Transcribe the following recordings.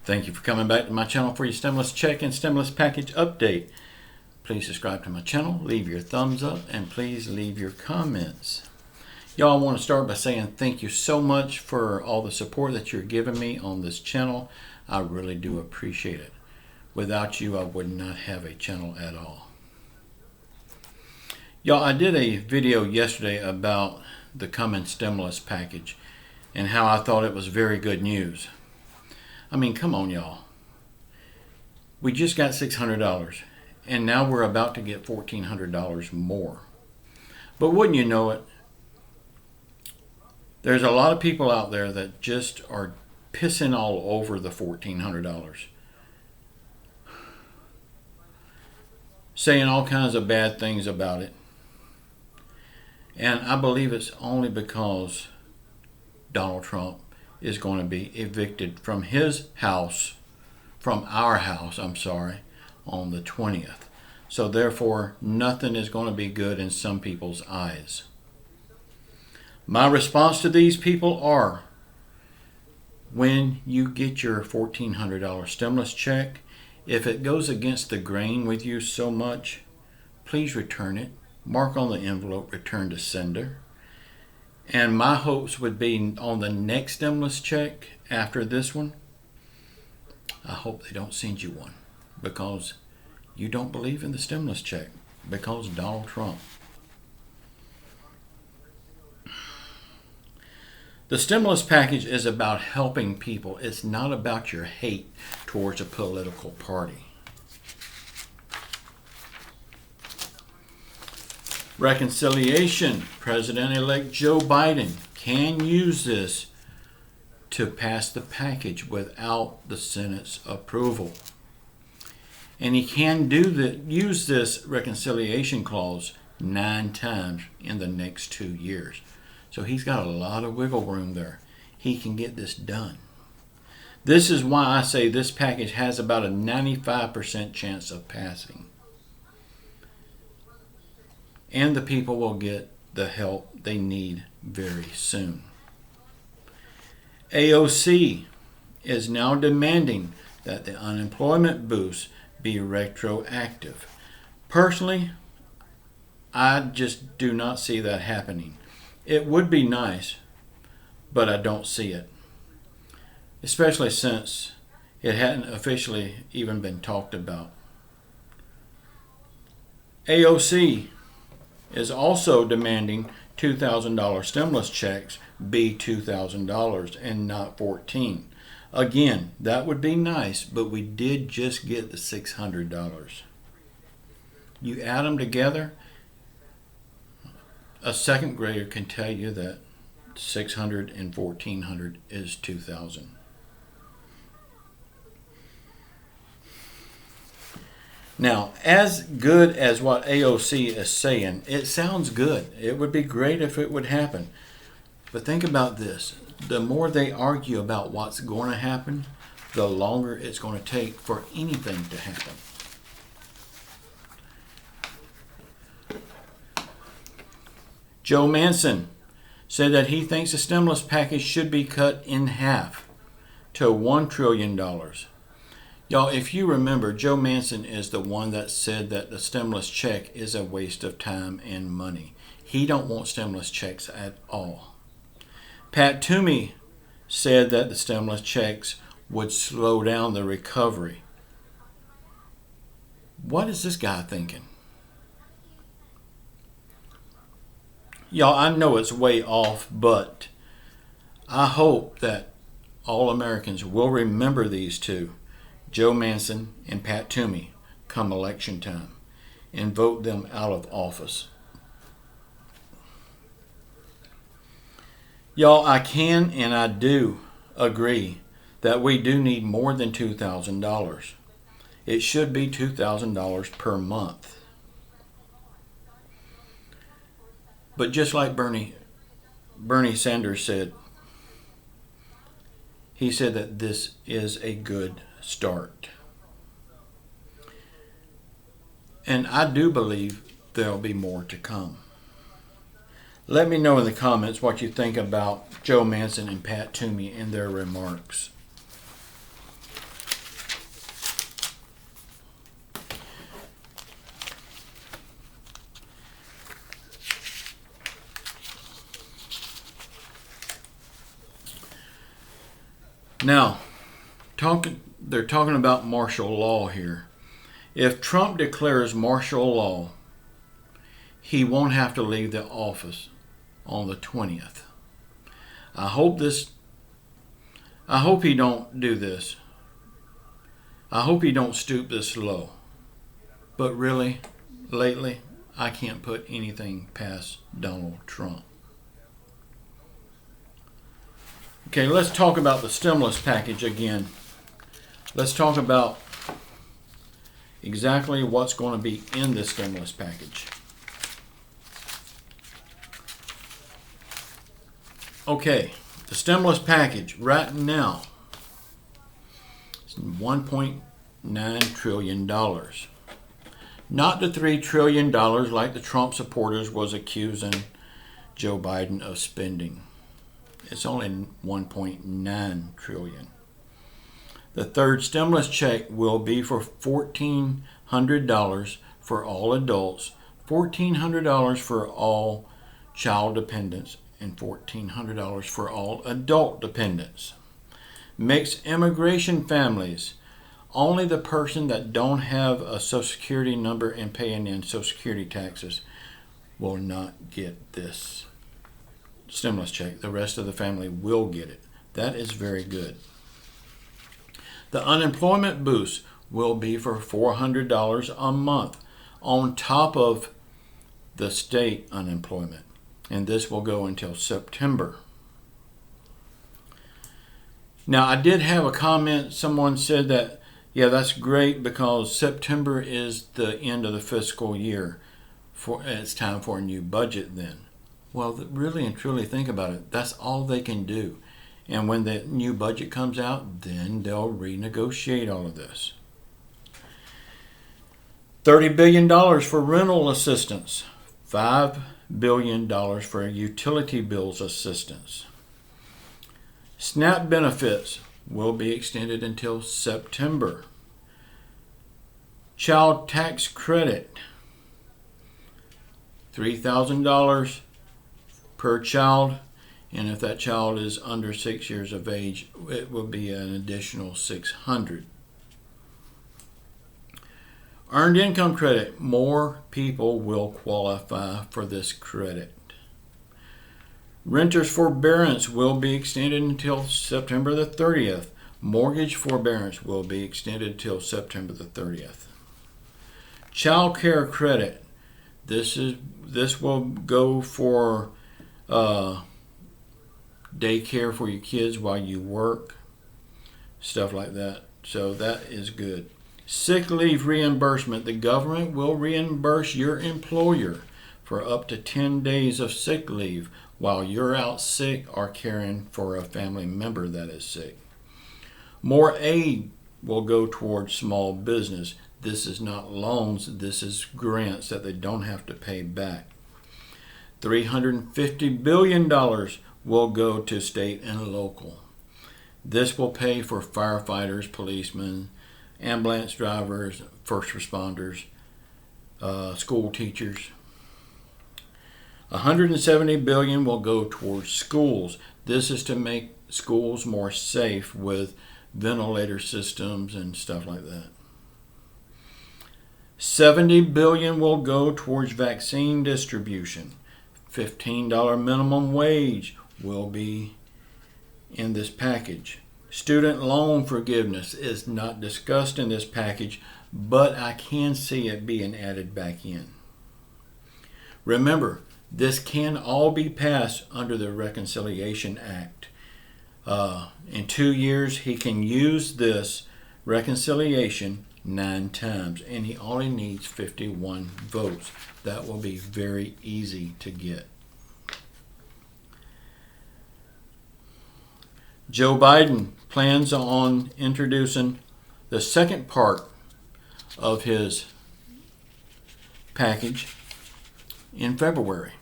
Thank you for coming back to my channel for your stimulus check and stimulus package update. Please subscribe to my channel, leave your thumbs up, and please leave your comments. Y'all, I want to start by saying thank you so much for all the support that you're giving me on this channel. I really do appreciate it. Without you, I would not have a channel at all. Y'all, I did a video yesterday about the coming stimulus package and how I thought it was very good news. I mean, come on, y'all. We just got $600, and now we're about to get $1,400 more. But wouldn't you know it, there's a lot of people out there that just are pissing all over the $1,400. Saying all kinds of bad things about it. And I believe it's only because Donald Trump is going to be evicted from his house, from our house, on the 20th. So therefore, nothing is going to be good in some people's eyes. My response to these people are, when you get your $1,400 stimulus check, if it goes against the grain with you so much, please return it. Mark on the envelope, return to sender. And my hopes would be on the next stimulus check after this one, I hope they don't send you one because you don't believe in the stimulus check because Donald Trump. The stimulus package is about helping people. It's not about your hate towards a political party. Reconciliation. President-elect Joe Biden can use this to pass the package without the Senate's approval. And he can use this reconciliation clause 9 times in the next 2 years. So he's got a lot of wiggle room there. He can get this done. This is why I say this package has about a 95% chance of passing. And the people will get the help they need very soon. AOC is now demanding that the unemployment boost be retroactive. Personally, I just do not see that happening. It would be nice, but I don't see it. Especially since it hadn't officially even been talked about. AOC is also demanding $2,000 stimulus checks be $2,000 and not $1,400. Again, that would be nice, but we did just get the $600. You add them together, a second grader can tell you that 600 and 1,400 is 2,000. Now, as good as what AOC is saying, it sounds good. It would be great if it would happen. But think about this. The more they argue about what's going to happen, the longer it's going to take for anything to happen. Joe Manchin said that he thinks the stimulus package should be cut in half to $1 trillion. Y'all, if you remember, Joe Manchin is the one that said that the stimulus check is a waste of time and money. He don't want stimulus checks at all. Pat Toomey said that the stimulus checks would slow down the recovery. What is this guy thinking? Y'all, I know it's way off, but I hope that all Americans will remember these two, Joe Manchin and Pat Toomey, come election time, and vote them out of office. Y'all, I can and I do agree that we do need more than $2,000. It should be $2,000 per month. But just like Bernie Sanders said, he said that this is a good start. And I do believe there'll be more to come. Let me know in the comments what you think about Joe Manchin and Pat Toomey in their remarks. Now, they're talking about martial law here. If Trump declares martial law, he won't have to leave the office on the 20th. I hope he don't do this. I hope he don't stoop this low. But really, lately, I can't put anything past Donald Trump. Okay, let's talk about the stimulus package again. Let's talk about exactly what's going to be in the stimulus package. Okay, the stimulus package right now is $1.9 trillion. Not the $3 trillion like the Trump supporters was accusing Joe Biden of spending. It's only $1.9 trillion. The third stimulus check will be for $1,400 for all adults, $1,400 for all child dependents, and $1,400 for all adult dependents. Mixed immigration families. Only the person that don't have a Social Security number and paying in Social Security taxes will not get this stimulus check. The rest of the family will get it. That is very good. The unemployment boost will be for $400 a month on top of the state unemployment. And this will go until September. Now, I did have a comment. Someone said that, yeah, that's great because September is the end of the fiscal year. It's time for a new budget then. Well, really and truly think about it. That's all they can do. And when the new budget comes out, then they'll renegotiate all of this. $30 billion for rental assistance. $5 billion for utility bills assistance. SNAP benefits will be extended until September. Child tax credit. $3,000 per child, and if that child is under 6 years of age, it will be an additional $600. Earned income credit. More people will qualify for this credit. Renters forbearance will be extended until September the 30th. Mortgage forbearance will be extended until September the 30th. Child care credit. This will go for daycare for your kids while you work, stuff like that. So that is good. Sick leave reimbursement. The government will reimburse your employer for up to 10 days of sick leave while you're out sick or caring for a family member that is sick. More aid will go towards small business. This is not loans. This is grants that they don't have to pay back. $350 billion will go to state and local. This will pay for firefighters, policemen, ambulance drivers, first responders, school teachers. $170 billion will go towards schools. This is to make schools more safe with ventilator systems and stuff like that. $70 billion will go towards vaccine distribution. $15 minimum wage will be in this package. Student loan forgiveness is not discussed in this package, but I can see it being added back in. Remember, this can all be passed under the Reconciliation Act. In 2 years, he can use this reconciliation 9 times, and he only needs 51 votes. That will be very easy to get. Joe Biden plans on introducing the second part of his package in February.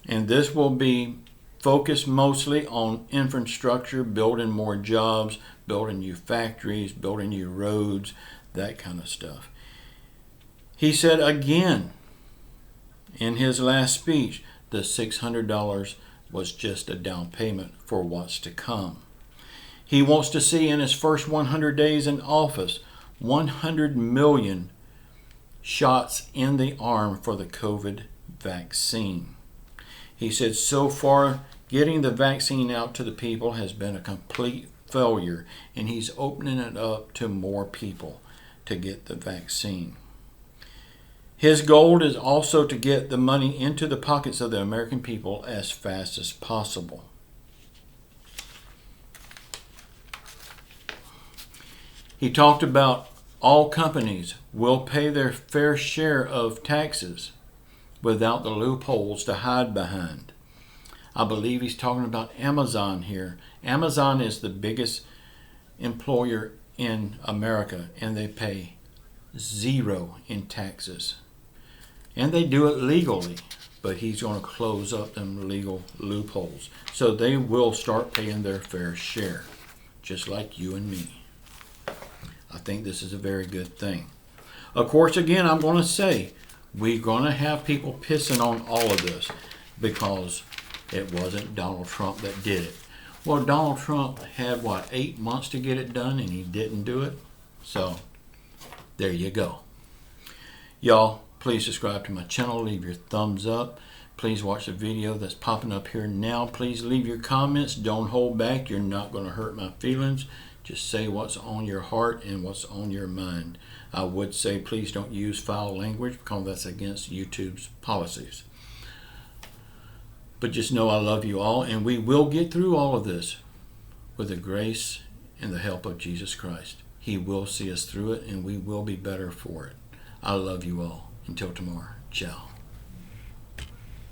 And this will be focused mostly on infrastructure, building more jobs, building new factories, building new roads, that kind of stuff. He said again in his last speech, the $600 was just a down payment for what's to come. He wants to see in his first 100 days in office 100 million shots in the arm for the COVID vaccine. He said so far getting the vaccine out to the people has been a complete failure, and he's opening it up to more people to get the vaccine. His goal is also to get the money into the pockets of the American people as fast as possible. He talked about all companies will pay their fair share of taxes without the loopholes to hide behind. I believe he's talking about Amazon here. Amazon is the biggest employer in America, and they pay 0 in taxes. And they do it legally, but he's going to close up them legal loopholes. So they will start paying their fair share, just like you and me. I think this is a very good thing. Of course, again, I'm going to say, we're going to have people pissing on all of this because it wasn't Donald Trump that did it. Well, Donald Trump had, 8 months to get it done, and he didn't do it. So, there you go. Y'all, please subscribe to my channel. Leave your thumbs up. Please watch the video that's popping up here now. Please leave your comments. Don't hold back. You're not going to hurt my feelings. Just say what's on your heart and what's on your mind. I would say please don't use foul language because that's against YouTube's policies. But just know I love you all, and we will get through all of this with the grace and the help of Jesus Christ. He will see us through it, and we will be better for it. I love you all. Until tomorrow. Ciao.